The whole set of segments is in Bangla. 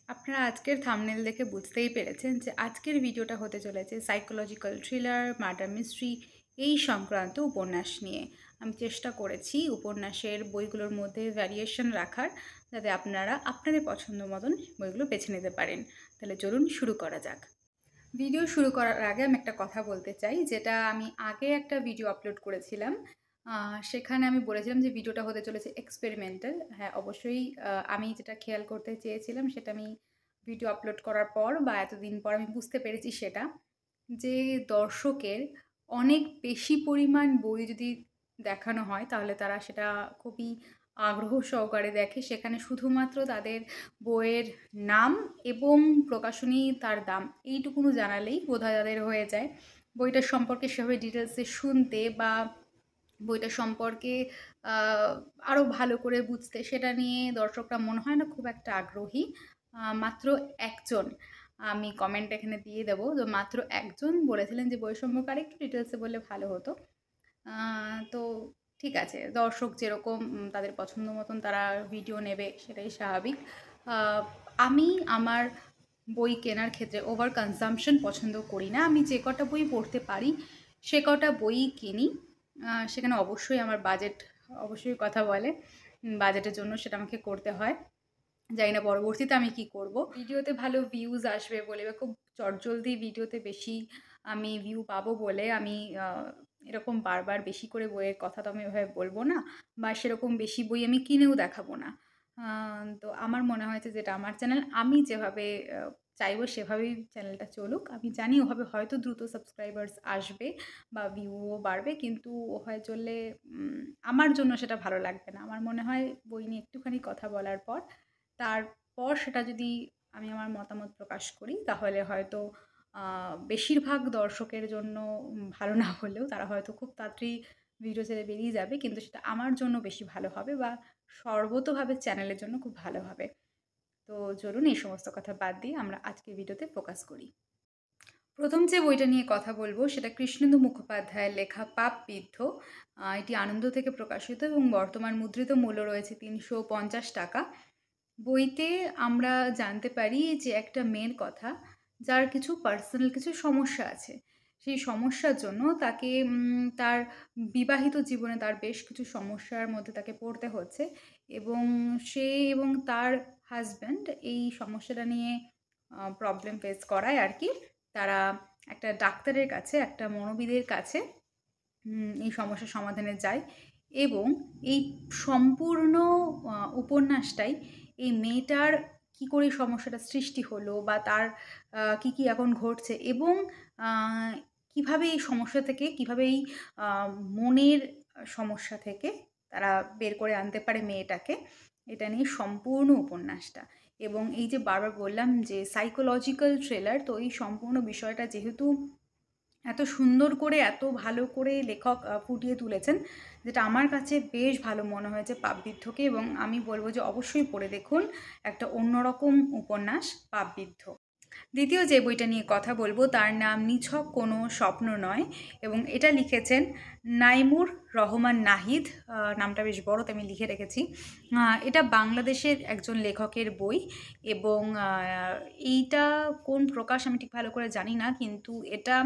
আপনারা আজকের থাম্বনেল দেখে বুঝতেই পেরেছেন যে আজকের ভিডিওটা হতে চলেছে সাইকোলজিক্যাল থ্রিলার, মার্ডার মিস্ট্রি এই সংক্রান্ত উপন্যাস নিয়ে। আমি চেষ্টা করেছি উপন্যাসের বইগুলোর মধ্যে ভ্যারিয়েশন রাখার, যাতে আপনারা আপনাদের পছন্দ মতন বইগুলো বেছে নিতে পারেন। তাহলে চলুন শুরু করা যাক। ভিডিও শুরু করার আগে আমি একটা কথা বলতে চাই, যেটা আমি আগে একটা ভিডিও আপলোড করেছিলাম। সেখানে আমি বলেছিলাম যে ভিডিওটা হতে চলেছে এক্সপেরিমেন্টাল। হ্যাঁ, অবশ্যই আমি যেটা খেয়াল করতে চেয়েছিলাম সেটা আমি ভিডিও আপলোড করার পর বা এতদিন পর আমি বুঝতে পেরেছি সেটা, যে দর্শকের অনেক বেশি পরিমাণ বই যদি দেখানো হয় তাহলে তারা সেটা খুবই আগ্রহ সহকারে দেখে। সেখানে শুধুমাত্র তাদের বইয়ের নাম এবং প্রকাশনী তার দাম এইটুকুনো জানালেই বোধহয় তাদের হয়ে যায়। বইটার সম্পর্কে সেভাবে ডিটেলসে শুনতে বা বইটা সম্পর্কে আরও ভালো করে বুঝতে, সেটা নিয়ে দর্শকরা মনে হয় না খুব একটা আগ্রহী। মাত্র একজন, আমি কমেন্ট এখানে দিয়ে দেবো, তো মাত্র একজন বলেছিলেন যে বই সম্পর্কে আরেকটু ডিটেলসে বললে ভালো হতো। তো ঠিক আছে, দর্শক যেরকম তাদের পছন্দ মতন তারা ভিডিও নেবে, সেটাই স্বাভাবিক। আমি আমার বই কেনার ক্ষেত্রে ওভার কনজাম্পশন পছন্দ করি না। আমি যে কটা বই পড়তে পারি সে কটা বইই কিনি। সেখানে অবশ্যই আমার বাজেট অবশ্যই কথা বলে। বাজেটের জন্য সেটা আমাকে করতে হয়। জানি না পরবর্তীতে আমি কি করব। ভিডিওতে ভালো ভিউজ আসবে বলে বা খুব চটজলদি ভিডিওতে বেশি আমি ভিউ পাবো বলে আমি এরকম বারবার বেশি করে বইয়ের কথা তো আমি এভাবে বলবো না, বা সেরকম বেশি বই আমি কিনেও দেখাবো না। তো আমার মনে হয়েছে যেটা আমার চ্যানেল, আমি যেভাবে চাইবো সেভাবেই চ্যানেলটা চলুক। আমি জানি ওভাবে হয়তো দ্রুত সাবস্ক্রাইবার্স আসবে বা ভিউও বাড়বে, কিন্তু ওভাবে চললে আমার জন্য সেটা ভালো লাগবে না। আমার মনে হয় বই নিয়ে একটুখানি কথা বলার পর তারপর সেটা যদি আমি আমার মতামত প্রকাশ করি তাহলে হয়তো বেশিরভাগ দর্শকের জন্য ভালো না হলেও তারা হয়তো খুব তাড়াতাড়ি ভিডিও ছেড়ে বেরিয়ে যাবে, কিন্তু সেটা আমার জন্য বেশি ভালো হবে বা সর্বতোভাবে চ্যানেলের জন্য খুব ভালো হবে। তো চলুন এই সমস্ত কথা বাদ দিয়ে আমরা আজকের ভিডিওতে ফোকাস করি। প্রথম যে বইটা নিয়ে কথা বলবো সেটা কৃষ্ণেন্দু মুখোপাধ্যায়ের লেখা পাপবিদ্ধ। এটি আনন্দ থেকে প্রকাশিত এবং বর্তমান মুদ্রিত মূল্য রয়েছে ৩৫০ টাকা। বইতে আমরা জানতে পারি যে একটা মেয়ের কথা, যার কিছু পার্সোনাল কিছু সমস্যা আছে। সেই সমস্যার জন্য তাকে তার বিবাহিত জীবনে তার বেশ কিছু সমস্যার মধ্যে তাকে পড়তে হচ্ছে, এবং সে এবং তার হাজব্যান্ড এই সমস্যাটা নিয়ে প্রবলেম ফেস করায় আর কি। তারা একটা ডাক্তারের কাছে, একটা মনোবিদের কাছে এই সমস্যার সমাধানে যায়, এবং এই সম্পূর্ণ উপন্যাসটাই এই মেয়েটার কী করে এই সমস্যাটা সৃষ্টি হলো বা তার কী কী এখন ঘটছে, এবং কীভাবে এই সমস্যা থেকে, কীভাবে এই মনের সমস্যা থেকে তারা বের করে আনতে পারে মেয়েটাকে, এটা নিয়ে সম্পূর্ণ উপন্যাসটা। এবং এই যে বারবার বললাম যে সাইকোলজিক্যাল থ্রিলার, তো এই সম্পূর্ণ বিষয়টা যেহেতু এত সুন্দর করে, এত ভালো করে লেখক ফুটিয়ে তুলেছেন, যেটা আমার কাছে বেশ ভালো মনে হয়েছে পাপবিদ্ধকে, এবং আমি বলবো যে অবশ্যই পড়ে দেখুন। একটা অন্যরকম উপন্যাস পাপবিদ্ধ। দ্বিতীয় যে বইটা নিয়ে কথা বলবো তার নাম নিছক কোনো স্বপ্ন নয়, এবং এটা লিখেছেন নাইমুর রহমান নাহিদ। নামটা বেশ বড়, তো আমি লিখে রেখেছি। এটা বাংলাদেশের একজন লেখকের বই, এবং এইটা কোন প্রকাশ আমি ঠিক ভালো করে জানি না, কিন্তু এটা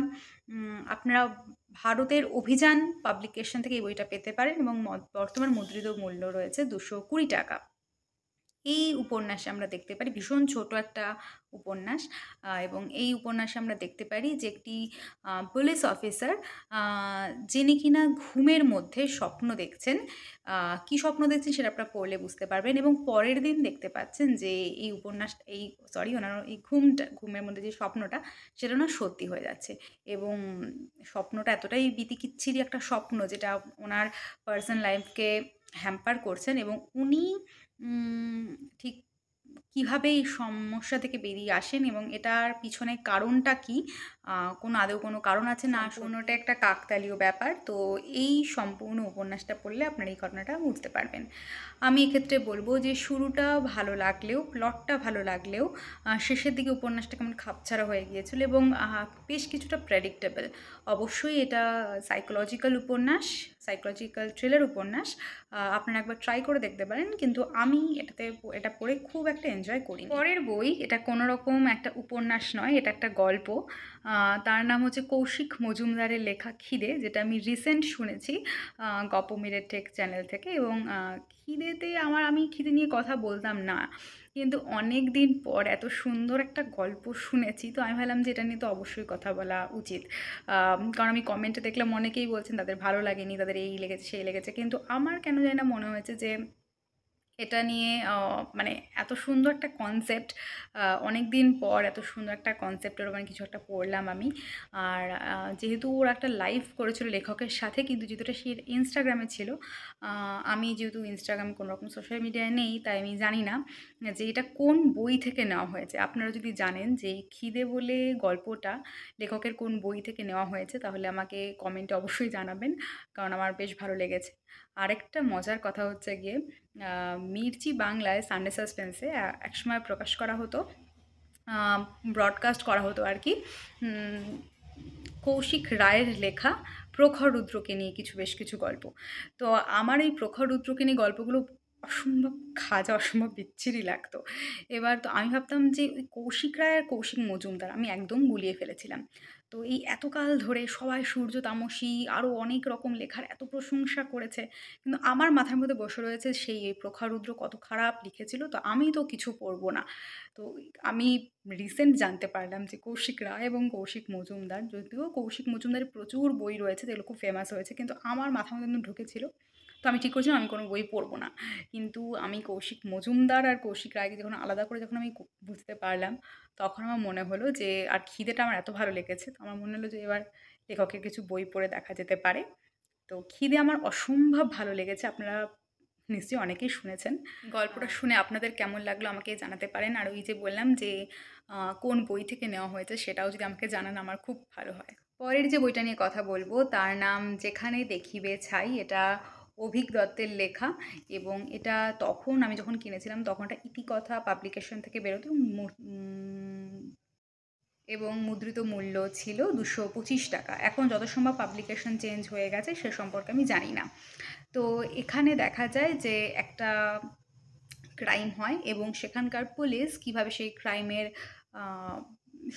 আপনারা ভারতের অভিযান পাবলিকেশন থেকে এই বইটা পেতে পারেন, এবং বর্তমান মুদ্রিত মূল্য রয়েছে 220 টাকা। এই উপন্যাসে আমরা দেখতে পারি, ভীষণ ছোট একটা উপন্যাস, এবং এই উপন্যাসে আমরা দেখতে পারি যে একটি পুলিশ অফিসার, যিনি কিনা ঘুমের মধ্যে স্বপ্ন দেখছেন। কী স্বপ্ন দেখছেন সেটা আপনারা পড়লে বুঝতে পারবেন, এবং পরের দিন দেখতে পাচ্ছেন যে এই উপন্যাস ওনার এই ঘুমের মধ্যে যে স্বপ্নটা সেটা না সত্যি হয়ে যাচ্ছে, এবং স্বপ্নটা এতটাই বিতিকিচ্ছিরি একটা স্বপ্ন যেটা ওনার পার্সোনাল লাইফকে হ্যাম্পার করছেন, এবং উনি ঠিক কীভাবে এই সমস্যা থেকে বেরিয়ে আসেন এবং এটার পিছনে কারণটা কী, কোনো আদৌ কোনো কারণ আছে না, কোনোটা একটা কাকতালীয় ব্যাপার। তো এই সম্পূর্ণ উপন্যাসটা পড়লে আপনারা এই ঘটনাটা বুঝতে পারবেন। আমি এক্ষেত্রে বলবো যে শুরুটা ভালো লাগলেও, প্লটটা ভালো লাগলেও শেষের দিকে উপন্যাসটা কেমন খাপছাড়া হয়ে গিয়েছিল, এবং বেশ কিছুটা প্রেডিক্টেবল। অবশ্যই এটা সাইকোলজিক্যাল উপন্যাস, সাইকোলজিক্যাল থ্রিলার উপন্যাস। আপনারা একবার ট্রাই করে দেখতে পারেন, কিন্তু আমি এটা পড়ে খুব একটা এনজয় করিনি। পরের বই, এটা কোনো রকম একটা উপন্যাস নয়, এটা একটা গল্প। তার নাম হচ্ছে কৌশিক মজুমদারের লেখা খিদে, যেটা আমি রিসেন্ট শুনেছি গপমিরের টেক চ্যানেল থেকে। এবং খিদেতে আমি খিদে নিয়ে কথা বলতাম না, কিন্তু অনেক দিন পর এত সুন্দর একটা গল্প শুনেছি, তো আমি ভাবলাম যে এটা নিয়ে তো অবশ্যই কথা বলা উচিত। কারণ আমি কমেন্টে দেখলাম অনেকেই বলছেন তাদের ভালো লাগেনি, তাদের এই লেগেছে সেই লেগেছে, কিন্তু আমার কেন জানি না মনে হয়েছে যে এটা নিয়ে মানে এত সুন্দর একটা কনসেপ্ট, অনেক দিন পর এত সুন্দর একটা কনসেপ্টের মানে কিছু একটা পড়লাম আমি। আর যেহেতু ওরা একটা লাইভ করেছিল লেখকের সাথে, কিন্তু যেহেতু এটা সে ইনস্টাগ্রামে ছিল, আমি যেহেতু ইনস্টাগ্রামে কোনো রকম সোশ্যাল মিডিয়ায় নেই, তাই আমি জানি না যে এটা কোন বই থেকে নেওয়া হয়েছে। আপনারা যদি জানেন যে এই খিদে বলে গল্পটা লেখকের কোন বই থেকে নেওয়া হয়েছে, তাহলে আমাকে কমেন্টে অবশ্যই জানাবেন, কারণ আমার বেশ ভালো লেগেছে। আরেকটা মজার কথা হচ্ছে গিয়ে, মির্চি বাংলায় সানডে সাসপেন্সে একসময় প্রকাশ করা হতো, ব্রডকাস্ট করা হতো আর কি, কৌশিক রায়ের লেখা প্রখর রুদ্রকে নিয়ে বেশ কিছু গল্প। তো আমার এই প্রখর রুদ্রকে নিয়ে গল্পগুলো অসম্ভব খাজা, অসম্ভব বিচ্ছিরি লাগতো। এবার তো আমি ভাবতাম যে ওই কৌশিক রায় আর কৌশিক মজুমদার আমি একদম গুলিয়ে ফেলেছিলাম। তো এই এতকাল ধরে সবাই সূর্য তামসী আরও অনেক রকম লেখার এত প্রশংসা করেছে, কিন্তু আমার মাথার মধ্যে বসে রয়েছে সেই এই প্রখর রুদ্র কত খারাপ লিখেছিল, তো আমি তো কিছু পড়বো না। তো আমি রিসেন্ট জানতে পারলাম যে কৌশিক রায় এবং কৌশিক মজুমদার, যদিও কৌশিক মজুমদারের প্রচুর বই রয়েছে যেগুলো খুব ফেমাস হয়েছে, কিন্তু আমার মাথার মধ্যে একদম ঢুকেছিল। তো আমি ঠিক করেছিলাম আমি কোনো বই পড়বো না। কিন্তু আমি কৌশিক মজুমদার আর কৌশিক রায়কে যখন আলাদা করে যখন আমি বুঝতে পারলাম, তখন আমার মনে হলো যে, আর খিদেটা আমার এত ভালো লেগেছে, তো আমার মনে হলো যে এবার লেখকের কিছু বই পড়ে দেখা যেতে পারে। তো খিদে আমার অসম্ভব ভালো লেগেছে। আপনারা নিশ্চয়ই অনেকেই শুনেছেন। গল্পটা শুনে আপনাদের কেমন লাগলো আমাকে জানাতে পারেন। আর ওই যে বললাম যে কোন বই থেকে নেওয়া হয়েছে সেটাও যদি আমাকে জানান, আমার খুব ভালো হয়। পরের যে বইটা নিয়ে কথা বলবো তার নাম যেখানে দেখিবে ছাই। এটা অভীক দত্তের লেখা, এবং এটা তখন আমি যখন কিনেছিলাম তখন এটা ইতিকথা পাবলিকেশন থেকে বেরোতো, এবং মুদ্রিত মূল্য ছিল 225 টাকা। এখন যত সম্ভব পাবলিকেশন চেঞ্জ হয়ে গেছে, সে সম্পর্কে আমি জানি না। তো এখানে দেখা যায় যে একটা ক্রাইম হয় এবং সেখানকার পুলিশ কিভাবে সেই ক্রাইমের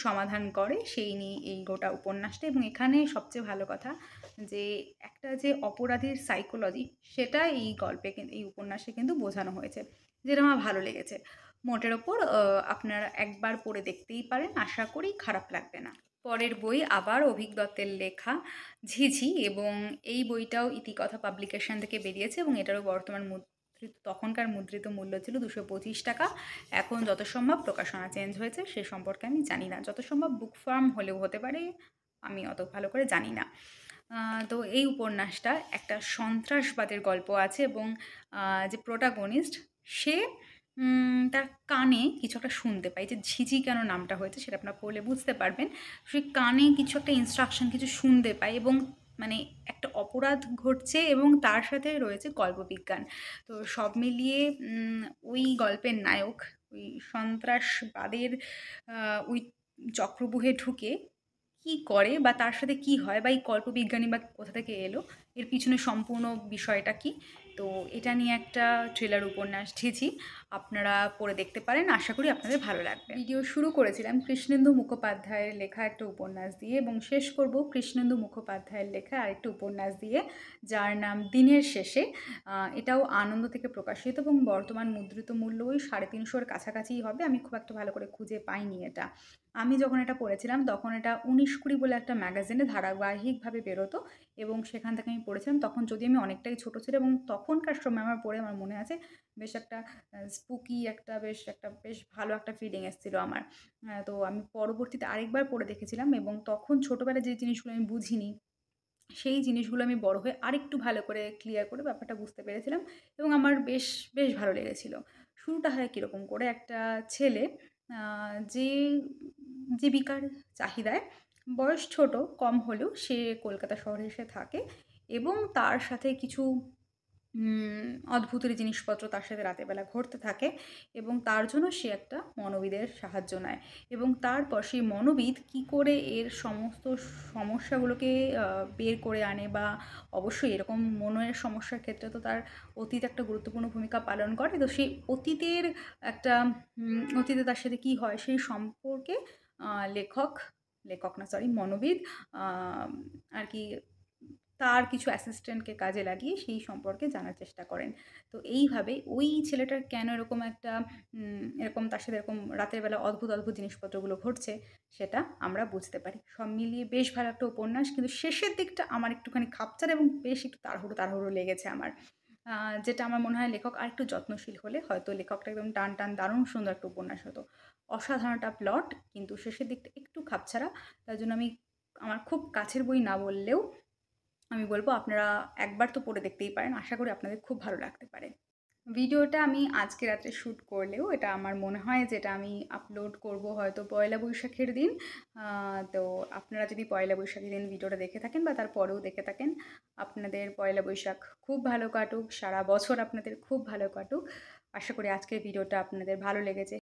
সমাধান করে সেই নিয়ে এই গোটা উপন্যাসটা। এবং এখানে সবচেয়ে ভালো কথা যে একটা যে অপরাধীর সাইকোলজি, সেটা এই গল্পে এই উপন্যাসে কিন্তু বোঝানো হয়েছে, যেটা আমার ভালো লেগেছে। মোটের ওপর আপনারা একবার পড়ে দেখতেই পারেন, আশা করি খারাপ লাগবে না। পরের বই আবার অভীক দত্তের লেখা ঝিঝি, এবং এই বইটাও ইতিকথা পাবলিকেশন থেকে বেরিয়েছে, এবং এটারও বর্তমান তখনকার মুদ্রিত মূল্য ছিল 225 টাকা। এখন যত সম্ভব প্রকাশনা চেঞ্জ হয়েছে, সে সম্পর্কে আমি জানি না। যত সম্ভব বুক ফার্ম হলেও হতে পারে, আমি অত ভালো করে জানি না। তো এই উপন্যাসটা একটা সন্ত্রাসবাদের গল্প আছে, এবং যে প্রোটাগনিস্ট সে তার কানে কিছু একটা শুনতে পায়। যে ঝিঝি কেন নামটা হয়েছে সেটা আপনারা পড়লে বুঝতে পারবেন। সে কানে কিছু একটা ইনস্ট্রাকশন কিছু শুনতে পায়, এবং মানে একটা অপরাধ ঘটছে এবং তার সাথে রয়েছে কল্পবিজ্ঞান। তো সব মিলিয়ে ওই গল্পের নায়ক ওই সন্ত্রাসবাদের ওই চক্রব্যূহে ঢুকে কী করে বা তার সাথে কী হয়, বা এই কল্পবিজ্ঞানী বা কোথা থেকে এলো, এর পিছনে সম্পূর্ণ বিষয়টা কী। তো এটা নিয়ে একটা থ্রিলার উপন্যাস ঝিঝি, আপনারা পড়ে দেখতে পারেন, আশা করি আপনাদের ভালো লাগবে। ভিডিও শুরু করেছিলাম কৃষ্ণেন্দু মুখোপাধ্যায়ের লেখা একটা উপন্যাস দিয়ে, এবং শেষ করব কৃষ্ণেন্দু মুখোপাধ্যায়ের লেখা আরেকটা উপন্যাস দিয়ে, যার নাম দিনের শেষে। এটাও আনন্দ থেকে প্রকাশিত, এবং বর্তমান মুদ্রিত মূল্য ওই 350-র কাছাকাছিই হবে। আমি খুব একটা ভালো করে খুঁজে পাইনি এটা। আমি যখন এটা পড়েছিলাম তখন এটা 19-20 বলে একটা ম্যাগাজিনে ধারাবাহিকভাবে বেরোতো, এবং সেখান থেকে আমি পড়েছিলাম। তখন যদি আমি অনেকটাই ছোটো ছিল, এবং তখনকার সময় আমার পড়ে আমার মনে আছে বেশ একটা স্পুকি বেশ ভালো একটা ফিলিং এসেছিলো আমার। তো আমি পরবর্তীতে আরেকবার পড়ে দেখেছিলাম, এবং তখন ছোটোবেলায় যে জিনিসগুলো আমি বুঝিনি, সেই জিনিসগুলো আমি বড় হয়ে আরেকটু ভালো করে ক্লিয়ার করে ব্যাপারটা বুঝতে পেরেছিলাম, এবং আমার বেশ বেশ ভালো লেগেছিল। শুরুটা হয় কীরকম করে, একটা ছেলে যে জীবিকার চাহিদায়, বয়স ছোট কম হলেও সে কলকাতা শহরে এসে থাকে, এবং তার সাথে কিছু অদ্ভুতের জিনিসপত্র তার সাথে রাতের বেলা ঘটতে থাকে এবং তার জন্য সে একটা মনোবিদের সাহায্য নেয় এবং তারপর সেই মনোবিদ কী করে এর সমস্ত সমস্যাগুলোকে বের করে আনে বা অবশ্যই এরকম মনের সমস্যার ক্ষেত্রে তো তার অতীত একটা গুরুত্বপূর্ণ ভূমিকা পালন করে। তো সেই অতীতের একটা অতীতে তার সাথে কী হয় সেই সম্পর্কে লেখক লেখক না সরি মনোবিদ আর কি তার কিছু অ্যাসিস্ট্যান্টকে কাজে লাগিয়ে সেই সম্পর্কে জানার চেষ্টা করেন। তো এইভাবে ওই ছেলেটার কেন এরকম একটা এরকম তার সাথে এরকম রাতের বেলা অদ্ভুত, অদ্ভুত জিনিসপত্রগুলো ঘটছে সেটা আমরা বুঝতে পারি। সব মিলিয়ে বেশ ভালো একটা উপন্যাস। কিন্তু শেষের দিকটা আমার একটুখানি খাপছাড়া এবং বেশ একটু তাড়াহুড়ো, তাড়াহুড়ো লেগেছে আমার। যেটা আমার মনে হয় লেখক আরেকটু যত্নশীল হলে হয়তো লেখকটা একদম টান, টান দারুণ সুন্দর একটা উপন্যাস হতো। অসাধারণ একটা প্লট কিন্তু শেষের দিকটা একটু খাপছাড়া। তার জন্য আমার খুব কাছের বই না বললেও আমি বলব আপনারা একবার তো পড়ে দেখতেই পারেন। আশা করি আপনাদের খুব ভালো লাগতে পারে। ভিডিওটা আমি আজকে রাত্রে শ্যুট করলেও এটা আমার মনে হয় যে এটা আমি আপলোড করব হয়তো পয়লা বৈশাখের দিন। তো আপনারা যদি পয়লা বৈশাখের দিন ভিডিওটা দেখে থাকেন বা তার পরেও দেখে থাকেন, আপনাদের পয়লা বৈশাখ খুব ভালো কাটুক, সারা বছর আপনাদের খুব ভালো কাটুক। আশা করি আজকের ভিডিওটা আপনাদের ভালো লেগেছে।